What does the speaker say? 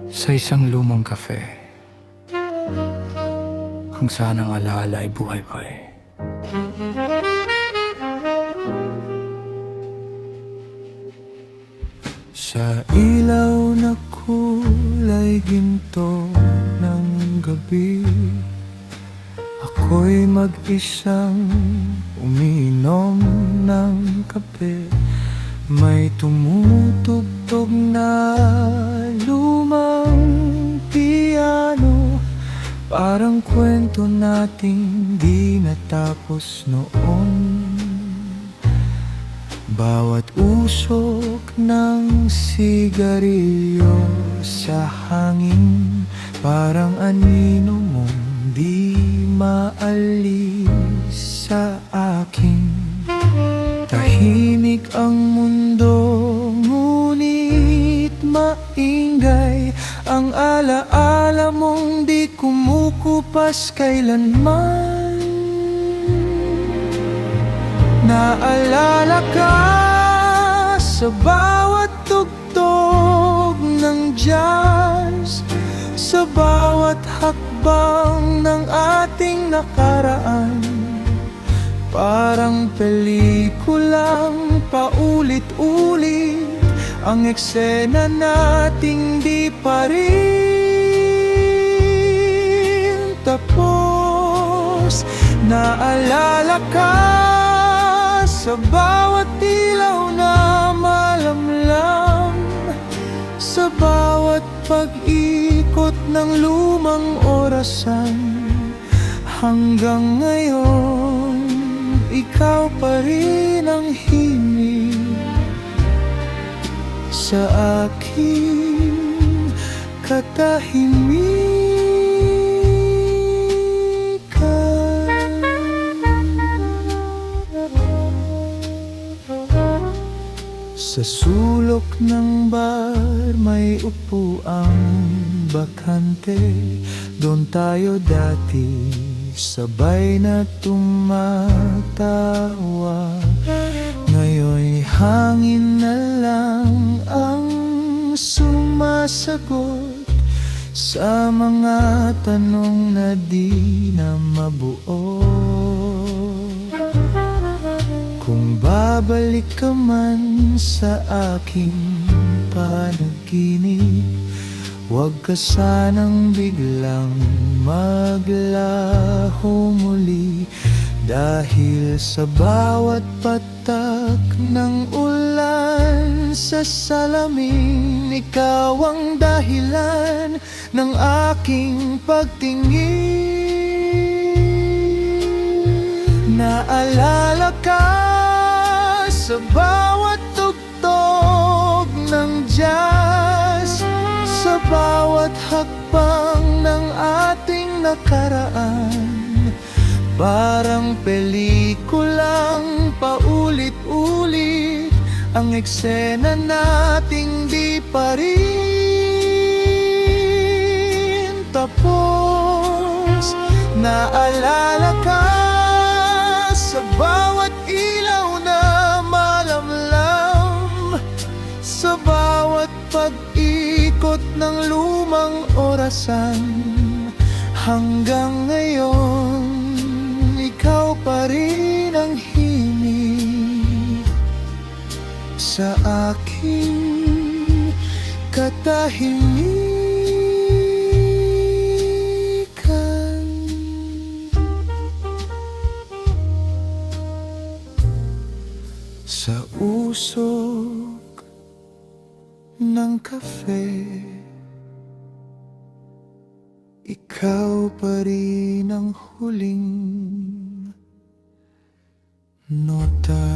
Sa isang lumang kafe, kung saan ang alaala ay buhay pa eh. Sa ilaw na kulay ginto ng gabi, ako'y mag-isang umiinom ng kape. May tumutugtog na lumang piano, parang kwento nating di natapos noon. Bawat usok ng sigarilyo sa hangin, parang anino mong di maalis sa akin. Tahimik ang mundo, ngunit maingay ang alaala mong di kumukupas kailanman. Naalala ka sa bawat tugtog ng jazz, sa bawat hakbang ng ating nakaraan. Parang pelikulang paulit-ulit ang eksena nating di pa rin tapos. Naalala ka sa bawat ilaw na malamlam, sa bawat pag-ikot ng lumang orasan. Hanggang ngayon, ikaw pa rin ang himig sa aking katahimikan. Sa sulok ng bar may upuang bakante, doon tayo dati sabay na tumatawa. Ngayon'y hangin na lang ang sumasagot sa mga tanong na di na mabuo. Kung babalik ka man sa aking panaginip, huwag ka sanang biglang maglaho muli, dahil sa bawat patak ng ulan sa salamin, ikaw ang dahilan ng aking pagtingin. Naalala ka sa bawat tugtog ng jazz, sa bawat hakbang ng ating nakaraan. Parang pelikulang paulit-ulit ang eksena nating di pa rin tapos. Naalala ka sa bawat ilaw na malamlam, sa bawat pag-ikot ng lumang orasan. Hanggang ngayon, ikaw pa rin ang himig sa aking katahimikan. Sa usok ng kafe, ikaw pa rin ang huling nota.